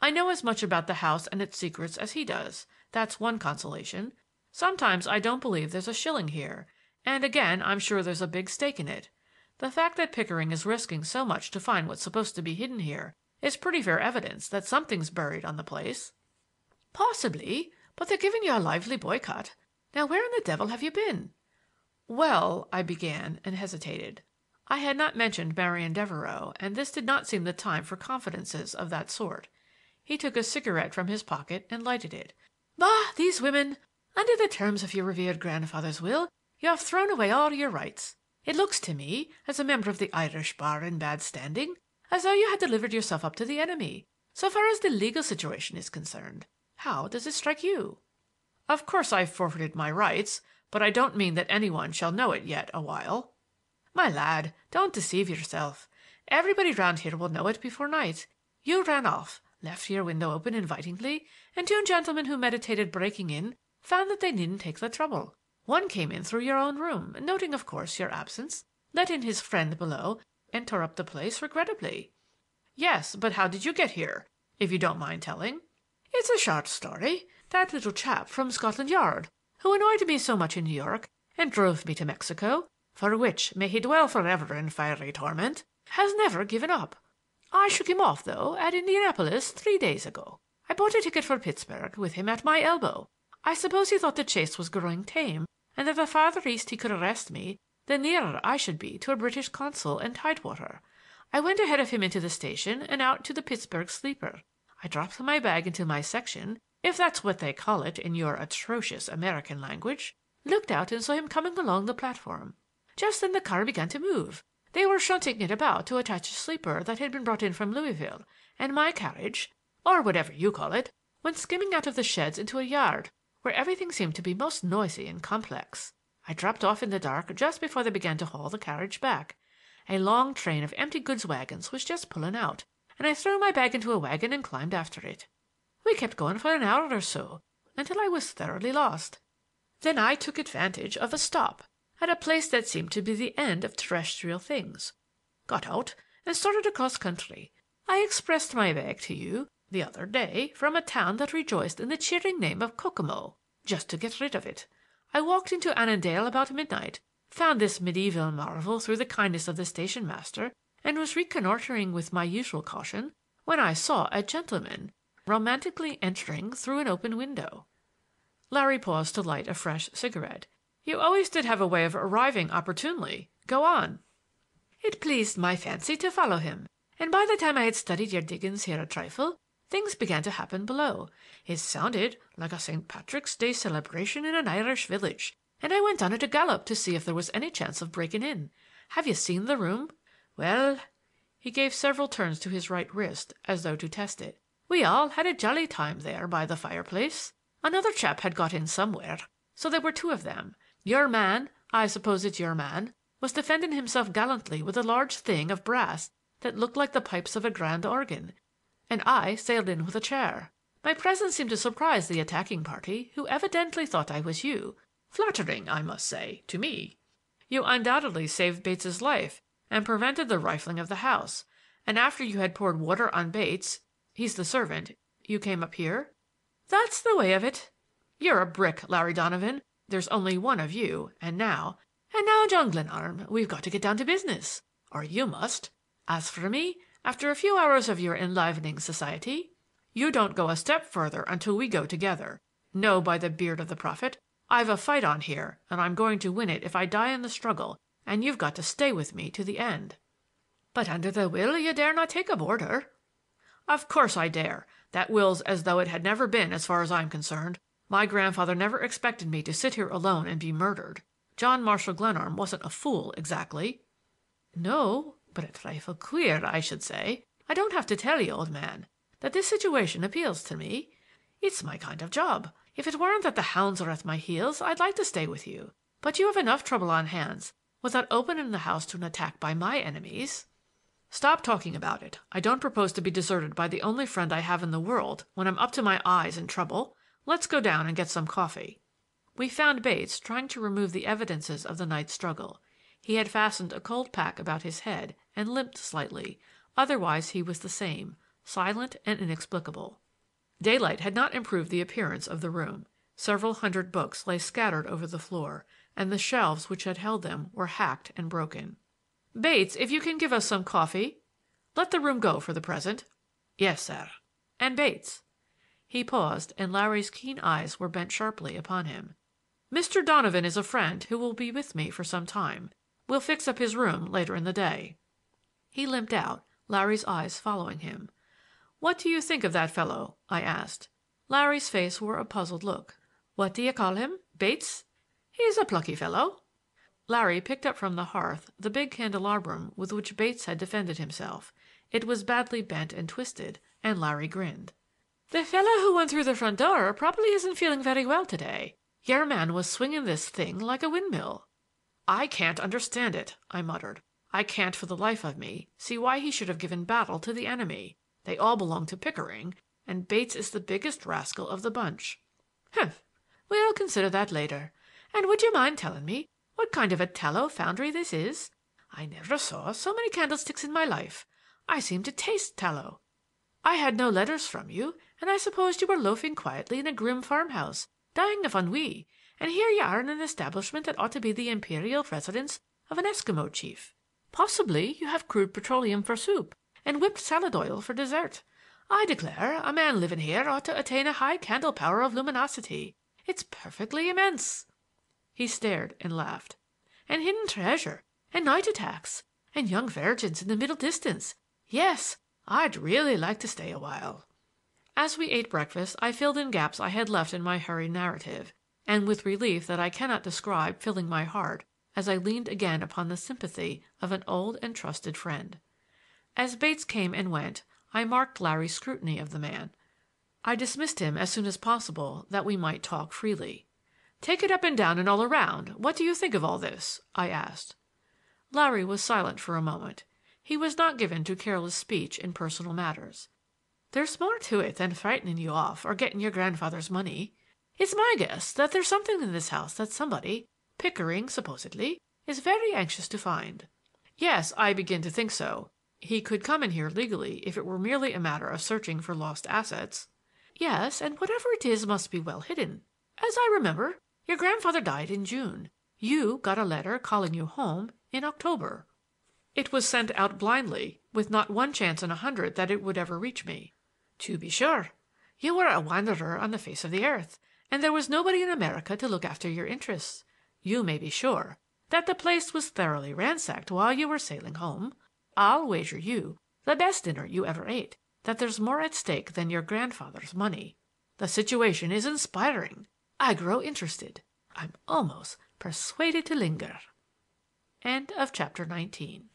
I know as much about the house and its secrets as he does. That's one consolation. Sometimes I don't believe there's a shilling here, and again I'm sure there's a big stake in it. The fact that Pickering is risking so much to find what's supposed to be hidden here is pretty fair evidence that something's buried on the place." "Possibly, but they're giving you a lively boycott. Now where in the devil have you been?" "Well," I began, and hesitated. I had not mentioned Marian Devereux, and this did not seem the time for confidences of that sort. He took a cigarette from his pocket and lighted it. "Bah, these women! Under the terms of your revered grandfather's will, you have thrown away all your rights. It looks to me, as a member of the Irish bar in bad standing, as though you had delivered yourself up to the enemy, so far as the legal situation is concerned. How does it strike you?" "Of course I've forfeited my rights, but I don't mean that anyone shall know it yet awhile." "My lad, don't deceive yourself. Everybody round here will know it before night. You ran off, left your window open invitingly, and two gentlemen who meditated breaking in found that they needn't take the trouble. One came in through your own room, noting, of course, your absence, let in his friend below, and tore up the place regrettably." "Yes, but how did you get here, if you don't mind telling?" "It's a short story. That little chap from Scotland Yard, who annoyed me so much in New York and drove me to Mexico, for which may he dwell forever in fiery torment, has never given up. I shook him off, though, at Indianapolis 3 days ago. I bought a ticket for Pittsburgh with him at my elbow. I suppose he thought the chase was growing tame, and that the farther east he could arrest me, the nearer I should be to a British consul and tidewater. I went ahead of him into the station and out to the Pittsburgh sleeper. I dropped my bag into my section, if that's what they call it in your atrocious American language, looked out and saw him coming along the platform. Just then the car began to move. They were shunting it about to attach a sleeper that had been brought in from Louisville, and my carriage, or whatever you call it, went skimming out of the sheds into a yard where everything seemed to be most noisy and complex. I dropped off in the dark just before they began to haul the carriage back. A long train of empty goods wagons was just pulling out, and I threw my bag into a wagon and climbed after it. We kept going for an hour or so, until I was thoroughly lost. Then I took advantage of a stop at a place that seemed to be the end of terrestrial things, got out, and started across country. I expressed my bag to you the other day from a town that rejoiced in the cheering name of Kokomo, just to get rid of it. I walked into Annandale about midnight, found this medieval marvel through the kindness of the station master, and was reconnoitering with my usual caution when I saw a gentleman romantically entering through an open window." Larry paused to light a fresh cigarette. "You always did have a way of arriving opportunely. Go on." "It pleased my fancy to follow him, and by the time I had studied your diggings here a trifle, things began to happen below. It sounded like a St. Patrick's Day celebration in an Irish village, and I went on at a gallop to see if there was any chance of breaking in. Have you seen the room? Well," he gave several turns to his right wrist, as though to test it, "we all had a jolly time there by the fireplace. Another chap had got in somewhere, so there were two of them. Your man, I suppose it's your man, was defending himself gallantly with a large thing of brass that looked like the pipes of a grand organ, and I sailed in with a chair. My presence seemed to surprise the attacking party, who evidently thought I was you. Flattering, I must say, to me. You undoubtedly saved Bates's life and prevented the rifling of the house, and after you had poured water on Bates—he's the servant—you came up here?" "That's the way of it." "You're a brick, Larry Donovan. There's only one of you, and now, John Glenarm, we've got to get down to business, or you must. As for me, after a few hours of your enlivening society, you don't go a step further until we go together. No, by the beard of the prophet, I've a fight on here, and I'm going to win it if I die in the struggle, and you've got to stay with me to the end." "But under the will you dare not take a boarder." "Of course I dare. That will's as though it had never been as far as I'm concerned. My grandfather never expected me to sit here alone and be murdered. John Marshall Glenarm wasn't a fool exactly." "No, but a trifle queer, I should say. I don't have to tell you, old man, that this situation appeals to me. It's my kind of job. If it weren't that the hounds are at my heels, I'd like to stay with you. But you have enough trouble on hands without opening the house to an attack by my enemies." "Stop talking about it. I don't propose to be deserted by the only friend I have in the world when I'm up to my eyes in trouble. Let's go down and get some coffee." We found Bates trying to remove the evidences of the night's struggle. He had fastened a cold pack about his head and limped slightly. Otherwise he was the same, silent and inexplicable. Daylight had not improved the appearance of the room. Several hundred books lay scattered over the floor, and the shelves which had held them were hacked and broken. "Bates, if you can give us some coffee." "Let the room go for the present." "Yes, sir." "And Bates." He paused, and Larry's keen eyes were bent sharply upon him. "Mr. Donovan is a friend who will be with me for some time. We'll fix up his room later in the day." He limped out, Larry's eyes following him. "What do you think of that fellow?" I asked. Larry's face wore a puzzled look. "What do you call him? Bates? He's a plucky fellow." Larry picked up from the hearth the big candelabrum with which Bates had defended himself. It was badly bent and twisted, and Larry grinned. "The fellow who went through the front door probably isn't feeling very well today. Your man was swinging this thing like a windmill." "I can't understand it," I muttered. "I can't for the life of me see why he should have given battle to the enemy. They all belong to Pickering, and Bates is the biggest rascal of the bunch." "Humph! We'll consider that later. And would you mind telling me what kind of a tallow foundry this is? I never saw so many candlesticks in my life. I seem to taste tallow. I had no letters from you, and I supposed you were loafing quietly in a grim farmhouse, dying of ennui, and here you are in an establishment that ought to be the imperial residence of an Eskimo chief. Possibly you have crude petroleum for soup and whipped salad oil for dessert. I declare a man living here ought to attain a high candle power of luminosity. It's perfectly immense." He stared and laughed. "And hidden treasure, and night attacks, and young virgins in the middle distance. Yes, I'd really like to stay a while." As we ate breakfast I filled in gaps I had left in my hurried narrative, and with relief that I cannot describe filling my heart as I leaned again upon the sympathy of an old and trusted friend. As Bates came and went, I marked Larry's scrutiny of the man. I dismissed him as soon as possible that we might talk freely. "Take it up and down and all around. What do you think of all this?" I asked. Larry was silent for a moment. He was not given to careless speech in personal matters. "There's more to it than frightening you off or getting your grandfather's money. It's my guess that there's something in this house that somebody, Pickering supposedly, is very anxious to find." "Yes, I begin to think so. He could come in here legally if it were merely a matter of searching for lost assets." "Yes, and whatever it is must be well hidden. As I remember, your grandfather died in June. You got a letter calling you home in October." "It was sent out blindly, with not one chance in 100 that it would ever reach me." "To be sure. You were a wanderer on the face of the earth, and there was nobody in America to look after your interests. You may be sure that the place was thoroughly ransacked while you were sailing home. I'll wager you the best dinner you ever ate that there's more at stake than your grandfather's money. The situation is inspiring. I grow interested. I'm almost persuaded to linger." End of chapter 19.